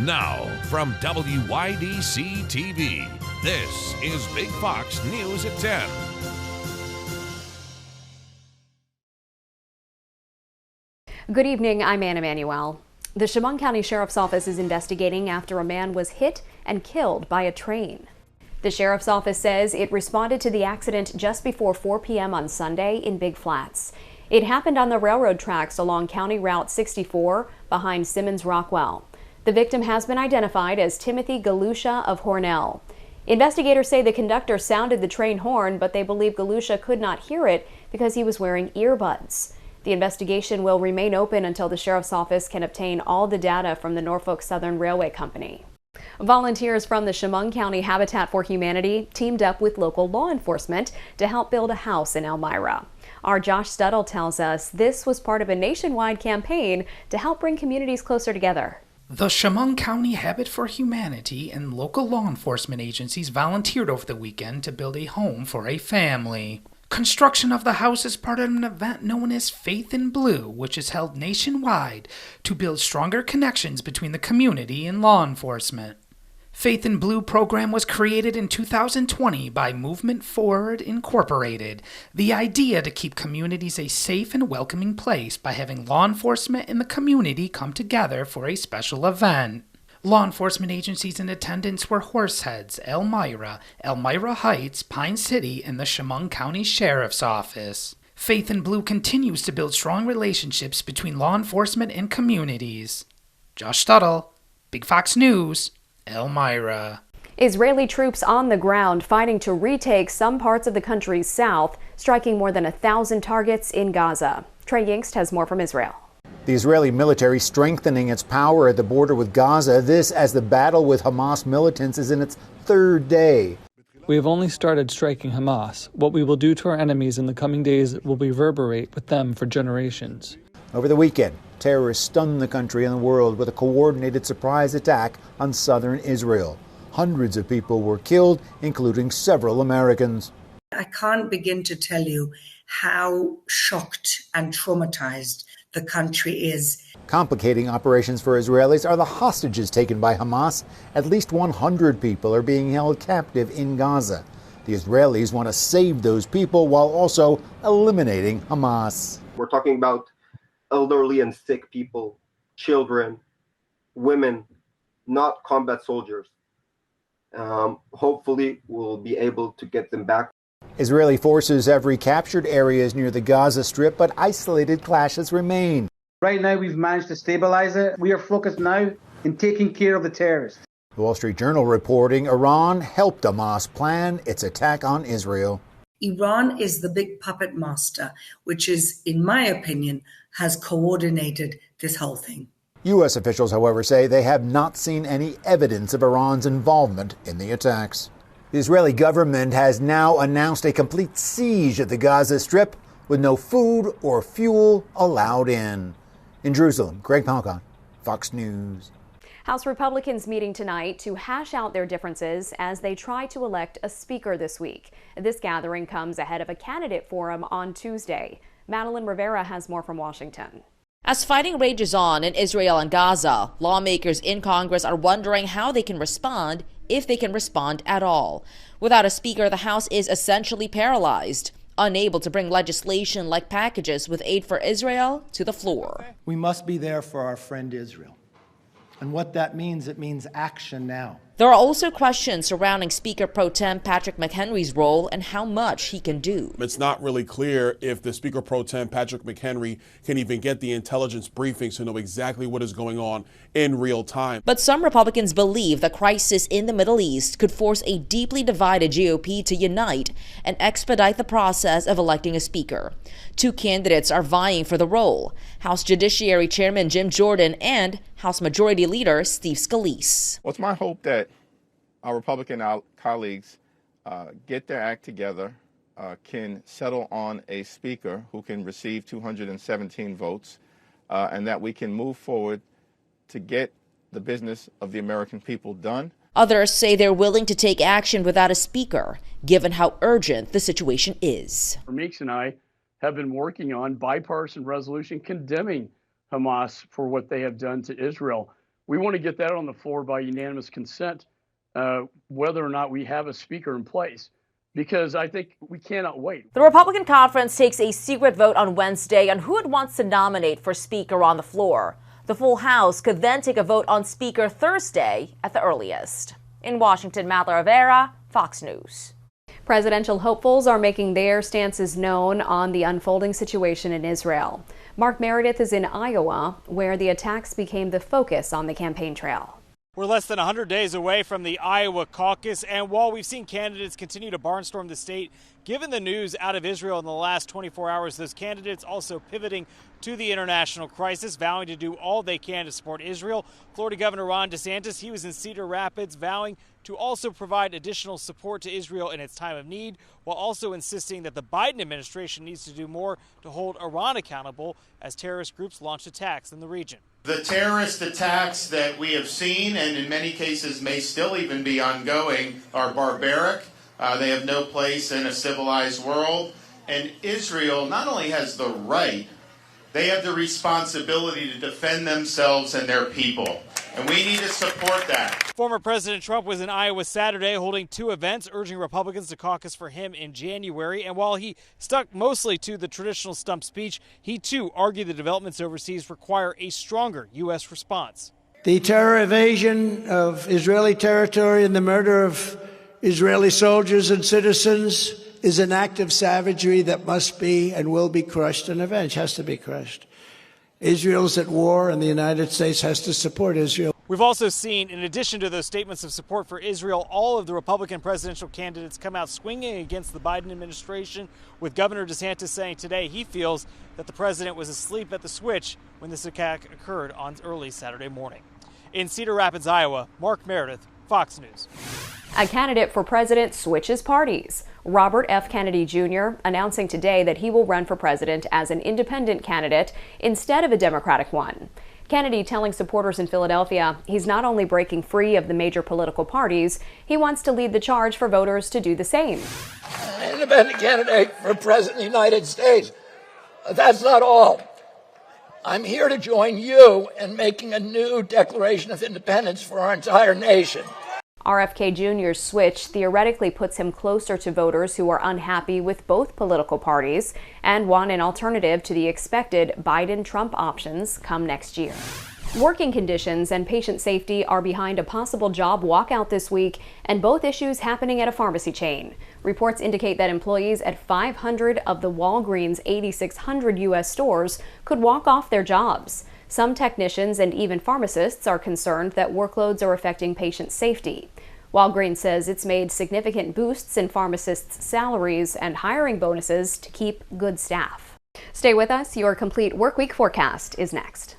Now, from WYDC TV, this is Big Fox News at 10. Good evening, I'm Ann Emanuel. The Chemung County Sheriff's Office is investigating after a man was hit and killed by a train. The Sheriff's Office says it responded to the accident just before 4 p.m. on Sunday in Big Flats. It happened on the railroad tracks along County Route 64 behind Simmons Rockwell. The victim has been identified as Timothy Galusha of Hornell. Investigators say the conductor sounded the train horn, but they believe Galusha could not hear it because he was wearing earbuds. The investigation will remain open until the Sheriff's Office can obtain all the data from the Norfolk Southern Railway Company. Volunteers from the Chemung County Habitat for Humanity teamed up with local law enforcement to help build a house in Elmira. Our Josh Studle tells us this was part of a nationwide campaign to help bring communities closer together. The Chemung County Habitat for Humanity and local law enforcement agencies volunteered over the weekend to build a home for a family. Construction of the house is part of an event known as Faith in Blue, which is held nationwide to build stronger connections between the community and law enforcement. Faith in Blue program was created in 2020 by Movement Forward Incorporated. The idea to keep communities a safe and welcoming place by having law enforcement and the community come together for a special event. Law enforcement agencies in attendance were Horseheads, Elmira, Elmira Heights, Pine City, and the Chemung County Sheriff's Office. Faith in Blue continues to build strong relationships between law enforcement and communities. Josh Studle, Big Fox News, Elmira. Israeli troops on the ground fighting to retake some parts of the country's south, striking more than 1,000 targets in Gaza. Trey Yingst has more from Israel. The Israeli military strengthening its power at the border with Gaza, this as the battle with Hamas militants is in its third day. We have only started striking Hamas. What we will do to our enemies in the coming days will reverberate with them for generations. Over the weekend, terrorists stunned the country and the world with a coordinated surprise attack on southern Israel. Hundreds of people were killed, including several Americans. I can't begin to tell you how shocked and traumatized the country is. Complicating operations for Israelis are the hostages taken by Hamas. At least 100 people are being held captive in Gaza. The Israelis want to save those people while also eliminating Hamas. We're talking about elderly and sick people, children, women, not combat soldiers. Hopefully we'll be able to get them back. Israeli forces have recaptured areas near the Gaza Strip, but isolated clashes remain. Right now, we've managed to stabilize it. We are focused now in taking care of the terrorists. The Wall Street Journal reporting Iran helped Hamas plan its attack on Israel. Iran is the big puppet master, which is, in my opinion, has coordinated this whole thing. U.S. officials, however, say they have not seen any evidence of Iran's involvement in the attacks. The Israeli government has now announced a complete siege of the Gaza Strip with no food or fuel allowed in. In Jerusalem, Greg Palcon, Fox News. House Republicans meeting tonight to hash out their differences as they try to elect a speaker this week. This gathering comes ahead of a candidate forum on Tuesday. Madeline Rivera has more from Washington. As fighting rages on in Israel and Gaza, lawmakers in Congress are wondering how they can respond, if they can respond at all. Without a speaker, the House is essentially paralyzed, unable to bring legislation like packages with aid for Israel to the floor. We must be there for our friend Israel. And what that means, it means action now. There are also questions surrounding Speaker Pro Tem Patrick McHenry's role and how much he can do. It's not really clear if the Speaker Pro Tem Patrick McHenry can even get the intelligence briefings to know exactly what is going on in real time. But some Republicans believe the crisis in the Middle East could force a deeply divided GOP to unite and expedite the process of electing a speaker. Two candidates are vying for the role: House Judiciary Chairman Jim Jordan and House Majority Leader Steve Scalise. Well, it's my hope that our Republican colleagues get their act together, can settle on a speaker who can receive 217 votes, and that we can move forward to get the business of the American people done. Others say they're willing to take action without a speaker, given how urgent the situation is. Meeks and I have been working on bipartisan resolution condemning Hamas for what they have done to Israel. We want to get that on the floor by unanimous consent, whether or not we have a speaker in place, because I think we cannot wait. The Republican conference takes a secret vote on Wednesday on who it wants to nominate for Speaker on the floor. The full House could then take a vote on Speaker Thursday at the earliest. In Washington, Matt Rivera, Fox News. Presidential hopefuls are making their stances known on the unfolding situation in Israel. Mark Meredith is in Iowa, where the attacks became the focus on the campaign trail. We're less than 100 days away from the Iowa caucus, and while we've seen candidates continue to barnstorm the state, given the news out of Israel in the last 24 hours, those candidates also pivoting to the international crisis, vowing to do all they can to support Israel. Florida Governor Ron DeSantis, he was in Cedar Rapids, vowing to also provide additional support to Israel in its time of need, while also insisting that the Biden administration needs to do more to hold Iran accountable as terrorist groups launch attacks in the region. The terrorist attacks that we have seen, and in many cases may still even be ongoing, are barbaric. They have no place in a civilized world. And Israel not only has the right, they have the responsibility to defend themselves and their people. And we need to support that. Former President Trump was in Iowa Saturday holding two events, urging Republicans to caucus for him in January. And while he stuck mostly to the traditional stump speech, he too argued the developments overseas require a stronger U.S. response. The terror evasion of Israeli territory and the murder of Israeli soldiers and citizens is an act of savagery that must be and will be crushed and avenged, has to be crushed. Israel's at war, and the United States has to support Israel. We've also seen, in addition to those statements of support for Israel, all of the Republican presidential candidates come out swinging against the Biden administration, with Governor DeSantis saying today he feels that the president was asleep at the switch when this attack occurred on early Saturday morning. In Cedar Rapids, Iowa, Mark Meredith, Fox News. A candidate for president switches parties. Robert F. Kennedy Jr. announcing today that he will run for president as an independent candidate instead of a Democratic one. Kennedy telling supporters in Philadelphia he's not only breaking free of the major political parties, he wants to lead the charge for voters to do the same. An independent candidate for president of the United States. That's not all. I'm here to join you in making a new Declaration of Independence for our entire nation. RFK Jr.'s switch theoretically puts him closer to voters who are unhappy with both political parties and want an alternative to the expected Biden-Trump options come next year. Working conditions and patient safety are behind a possible job walkout this week, and both issues happening at a pharmacy chain. Reports indicate that employees at 500 of the Walgreens 8,600 U.S. stores could walk off their jobs. Some technicians and even pharmacists are concerned that workloads are affecting patient safety. Walgreens says it's made significant boosts in pharmacists' salaries and hiring bonuses to keep good staff. Stay with us. Your complete workweek forecast is next.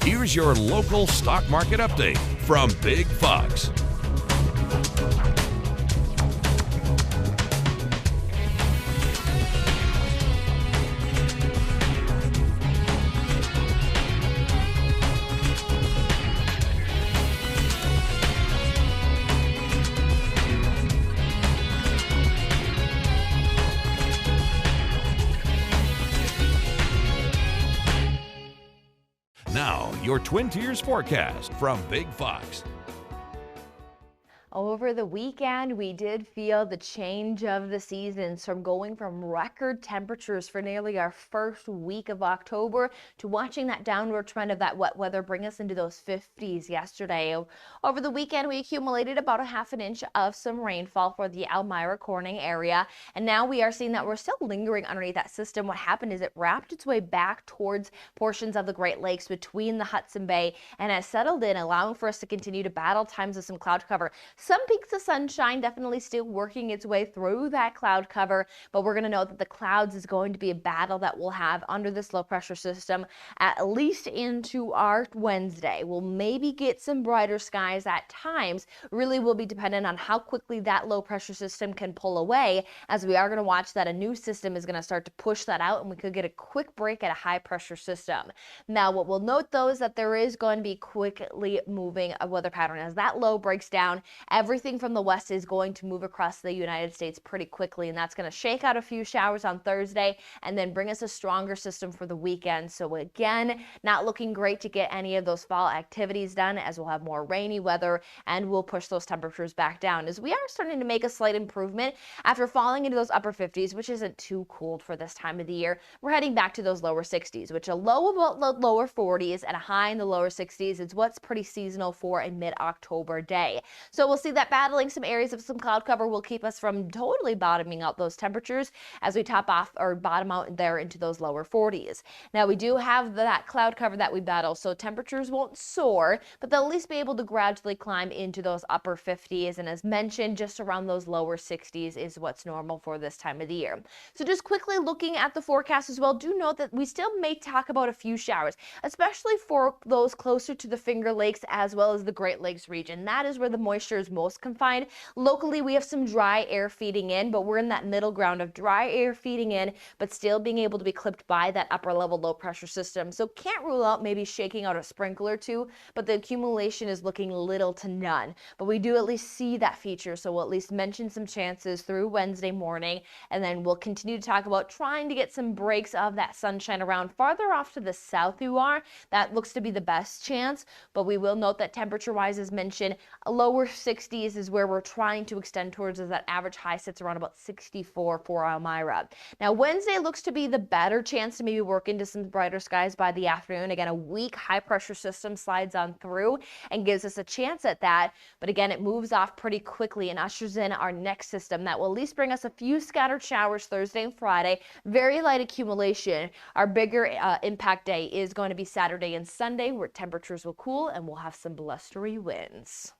Here's your local stock market update from Big Fox. Now, your Twin Tiers forecast from Big Fox. Over the weekend, we did feel the change of the seasons from going from record temperatures for nearly our first week of October to watching that downward trend of that wet weather bring us into those 50s yesterday. Over the weekend, we accumulated about a half an inch of some rainfall for the Elmira Corning area. And now we are seeing that we're still lingering underneath that system. What happened is it wrapped its way back towards portions of the Great Lakes between the Hudson Bay and has settled in, allowing for us to continue to battle times of some cloud cover. Some peaks of sunshine definitely still working its way through that cloud cover, but we're going to know that the clouds is going to be a battle that we'll have under this low pressure system at least into our Wednesday. We'll maybe get some brighter skies at times. Really will be dependent on how quickly that low pressure system can pull away, as we are going to watch that a new system is going to start to push that out and we could get a quick break at a high pressure system. Now what we'll note though is that there is going to be quickly moving a weather pattern as that low breaks down everything from the west is going to move across the United States pretty quickly, and that's going to shake out a few showers on Thursday and then bring us a stronger system for the weekend. So again, not looking great to get any of those fall activities done, as we'll have more rainy weather and we'll push those temperatures back down, as we are starting to make a slight improvement after falling into those upper 50s, which isn't too cold for this time of the year. We're heading back to those lower 60s, which a low about the lower 40s and a high in the lower 60s is what's pretty seasonal for a mid-October day. So we'll see that battling some areas of some cloud cover will keep us from totally bottoming out those temperatures as we top off or bottom out there into those lower 40s. Now we do have that cloud cover that we battle, so temperatures won't soar, but they'll at least be able to gradually climb into those upper 50s, and as mentioned, just around those lower 60s is what's normal for this time of the year. So just quickly looking at the forecast as well, do note that we still may talk about a few showers, especially for those closer to the Finger Lakes as well as the Great Lakes region. That is where the moisture is most confined. Locally, we have some dry air feeding in, but we're in that middle ground of dry air feeding in, but still being able to be clipped by that upper level low pressure system. So can't rule out maybe shaking out a sprinkle or two, but the accumulation is looking little to none. But we do at least see that feature, so we'll at least mention some chances through Wednesday morning, and then we'll continue to talk about trying to get some breaks of that sunshine around farther off to the south you are. That looks to be the best chance, but we will note that temperature-wise, as mentioned, lower 60s is where we're trying to extend towards, as that average high sits around about 64 for Elmira. Now, Wednesday looks to be the better chance to maybe work into some brighter skies by the afternoon. Again, a weak high-pressure system slides on through and gives us a chance at that, but again, it moves off pretty quickly and ushers in our next system that will at least bring us a few scattered showers Thursday and Friday, very light accumulation. Our bigger impact day is going to be Saturday and Sunday, where temperatures will cool and we'll have some blustery winds.